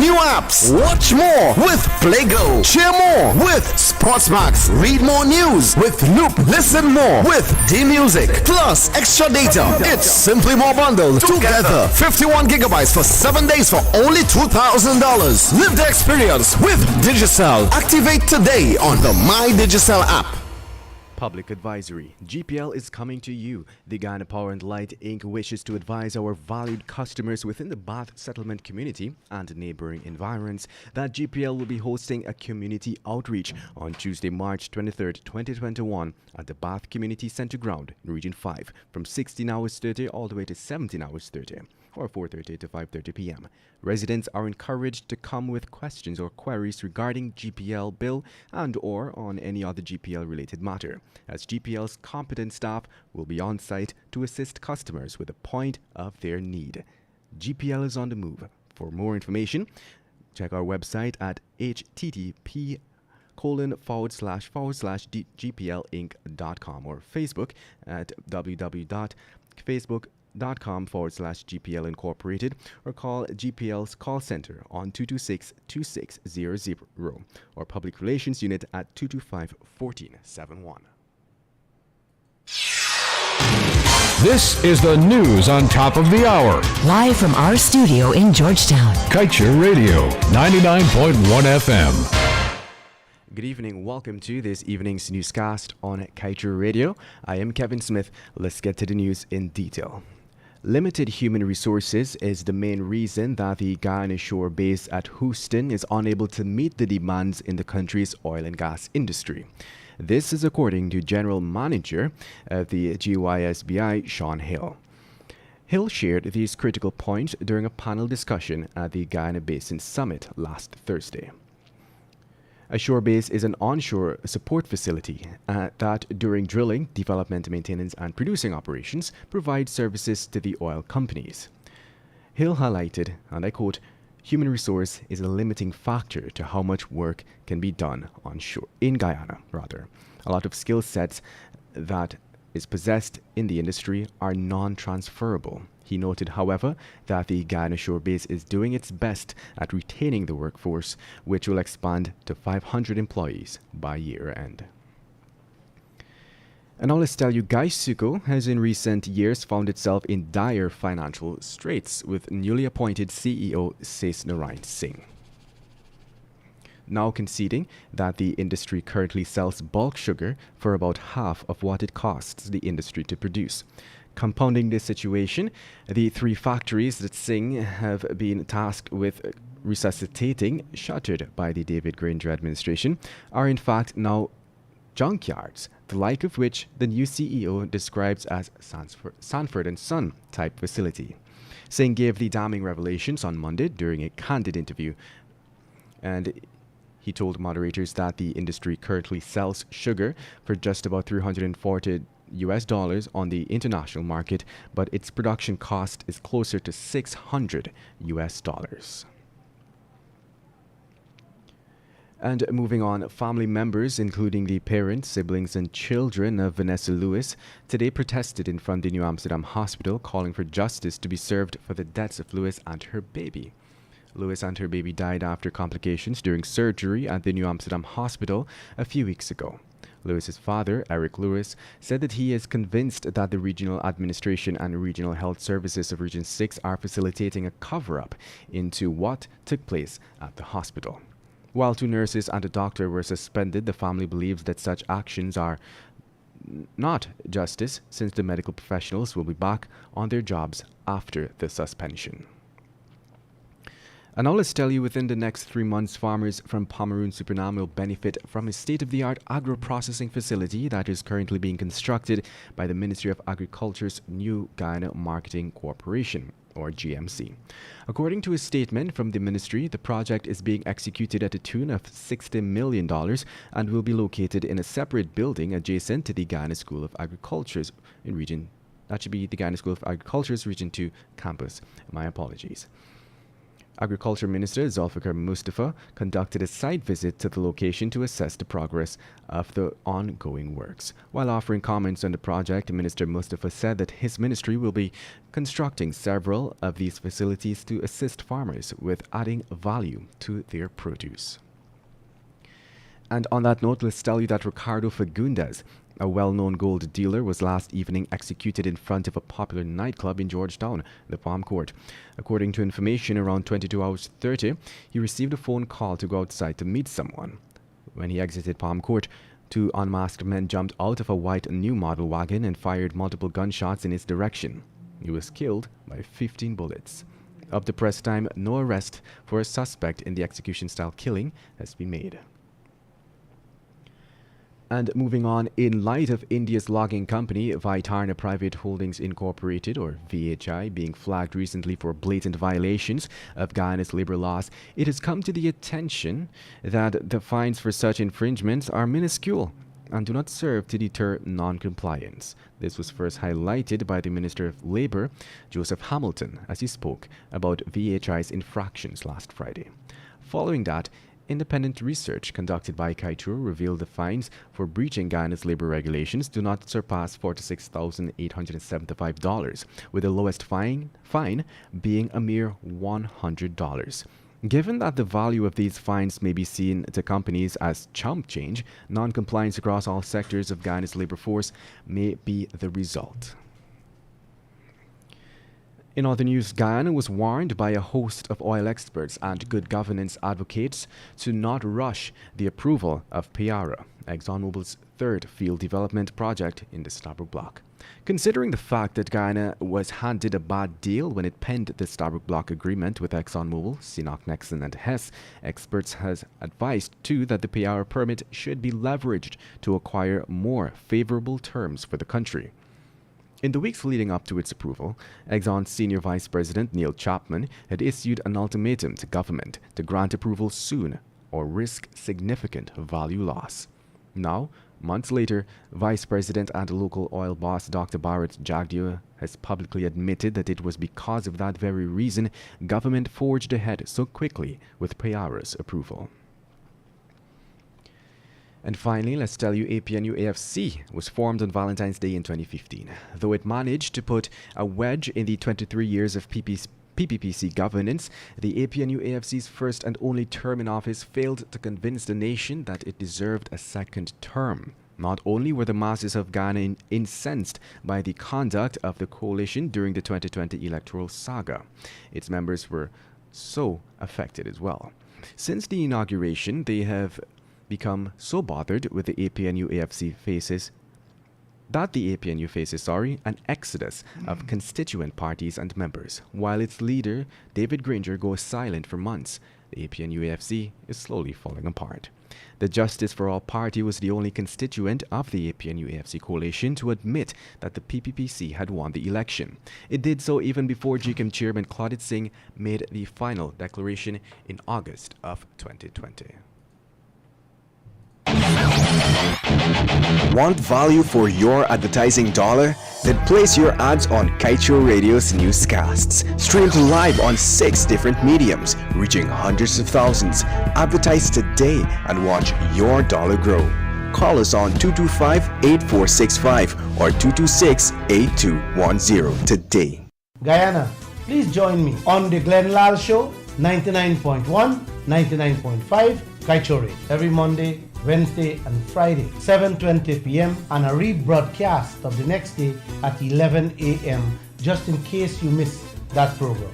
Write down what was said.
new apps. Watch more with PlayGo. Cheer more with Sportsmax. Read more news with Loop. Listen more with D-Music. Plus extra data. It's simply more bundled together. 51 gigabytes for 7 days for only $2,000. Live the experience with Digicel. Activate today on the My Digicel app. Public advisory. GPL is coming to you. The Ghana Power and Light Inc. wishes to advise our valued customers within the Bath settlement community and neighboring environs that GPL will be hosting a community outreach on Tuesday, March 23rd, 2021 at the Bath Community Center Ground in Region 5 from 16 hours 30 all the way to 17 hours 30 or 4:30 to 5:30 p.m. Residents are encouraged to come with questions or queries regarding GPL bill and or on any other GPL related matter, as GPL's competent staff will be on site to assist customers with the point of their need. GPL is on the move. For more information, check our website at http://gplinc.com or Facebook at www.facebook.com/GPL Incorporated or call GPL's call center on 226-2600 or Public Relations Unit at 225-1471. This is the news on top of the hour. Live from our studio in Georgetown. Kaiser Radio, 99.1 FM. Good evening. Welcome to this evening's newscast on Kaiser Radio. I am Kevin Smith. Let's get to the news in detail. Limited human resources is the main reason that the Guyana Shore base at Houston is unable to meet the demands in the country's oil and gas industry. This is according to General Manager of the GYSBI, Sean Hill. Hill shared these critical points during a panel discussion at the Guyana Basin Summit last Thursday. A shore base is an onshore support facility that, during drilling, development, maintenance, and producing operations, provides services to the oil companies. Hill highlighted, and I quote, "Human resource is a limiting factor to how much work can be done onshore, in Guyana, rather. A lot of skill sets that is possessed in the industry are non-transferable." He noted, however, that the Guyana Shore Base is doing its best at retaining the workforce, which will expand to 500 employees by year end. And now let's tell you, Gaisuko has in recent years found itself in dire financial straits with newly appointed CEO Ses Narayan Singh now conceding that the industry currently sells bulk sugar for about half of what it costs the industry to produce. Compounding this situation, the three factories that Singh have been tasked with resuscitating, shuttered by the David Granger administration, are in fact now junkyards, the like of which the new CEO describes as Sanford and Son type facility. Singh gave the damning revelations on Monday during a candid interview, and he told moderators that the industry currently sells sugar for just about $340 on the international market, but its production cost is closer to $600. And moving on, family members, including the parents, siblings, and children of Vanessa Lewis, today protested in front of the New Amsterdam Hospital, calling for justice to be served for the deaths of Lewis and her baby. Lewis and her baby died after complications during surgery at the New Amsterdam Hospital a few weeks ago. Lewis's father, Eric Lewis, said that he is convinced that the regional administration and regional health services of Region 6 are facilitating a cover-up into what took place at the hospital. While 2 nurses and a doctor were suspended, the family believes that such actions are not justice, since the medical professionals will be back on their jobs after the suspension. And now let's tell you, within the next 3 months, farmers from Pomeroon Suriname will benefit from a state-of-the-art agro-processing facility that is currently being constructed by the Ministry of Agriculture's New Guyana Marketing Corporation, or GMC. According to a statement from the ministry, the project is being executed at a tune of $60 million and will be located in a separate building adjacent to the Guyana School of Agriculture's Region 2 campus. My apologies. Agriculture Minister Zulfikar Mustafa conducted a site visit to the location to assess the progress of the ongoing works. While offering comments on the project, Minister Mustafa said that his ministry will be constructing several of these facilities to assist farmers with adding value to their produce. And on that note, let's tell you that Ricardo Fagundes, a well-known gold dealer, was last evening executed in front of a popular nightclub in Georgetown, the Palm Court. According to information, around 22 hours 30, he received a phone call to go outside to meet someone. When he exited Palm Court, two unmasked men jumped out of a white new model wagon and fired multiple gunshots in his direction. He was killed by 15 bullets. Up to press time, no arrest for a suspect in the execution-style killing has been made. And moving on, in light of India's logging company Vaitarna Private Holdings Incorporated, or VHI, being flagged recently for blatant violations of Guyana's labor laws, it has come to the attention that the fines for such infringements are minuscule and do not serve to deter non-compliance. This was first highlighted by the Minister of Labour, Joseph Hamilton, as he spoke about VHI's infractions last Friday. Following that, independent research conducted by Kaitur revealed the fines for breaching Guyana's labor regulations do not surpass $46,875, with the lowest fine being a mere $100. Given that the value of these fines may be seen to companies as chump change, non-compliance across all sectors of Guyana's labor force may be the result. In other news, Guyana was warned by a host of oil experts and good governance advocates to not rush the approval of Payara, ExxonMobil's third field development project in the Stabroek Block. Considering the fact that Guyana was handed a bad deal when it penned the Stabroek Block agreement with ExxonMobil, Sinopec, Nexen and Hess, experts has advised too that the Payara permit should be leveraged to acquire more favorable terms for the country. In the weeks leading up to its approval, Exxon's Senior Vice President Neil Chapman had issued an ultimatum to government to grant approval soon or risk significant value loss. Now, months later, Vice President and local oil boss Dr. Bharat Jagdeo has publicly admitted that it was because of that very reason government forged ahead so quickly with Payara's approval. And finally, let's tell you APNU AFC was formed on Valentine's Day in 2015. Though it managed to put a wedge in the 23 years of PPPC governance, the APNU AFC's first and only term in office failed to convince the nation that it deserved a second term. Not only were the masses of Ghana incensed by the conduct of the coalition during the 2020 electoral saga, its members were so affected as well. Since the inauguration, they have become so bothered with the APNU AFC faces an exodus of constituent parties and members. While its leader, David Granger, goes silent for months, the APNU AFC is slowly falling apart. The Justice for All party was the only constituent of the APNU AFC coalition to admit that the PPPC had won the election. It did so even before GCAM chairman Claudette Singh made the final declaration in August of 2020. Want value for your advertising dollar? Then place your ads on Kaicho Radio's newscasts. Streamed live on 6 different mediums, reaching hundreds of thousands. Advertise today and watch your dollar grow. Call us on 225-8465 or 226-8210 today. Guyana, please join me on the Glenn Lal Show, 99.1, 99.5, Kaichore, every Monday, Wednesday and Friday, 7:20 p.m. and a rebroadcast of the next day at 11 a.m. just in case you missed that program.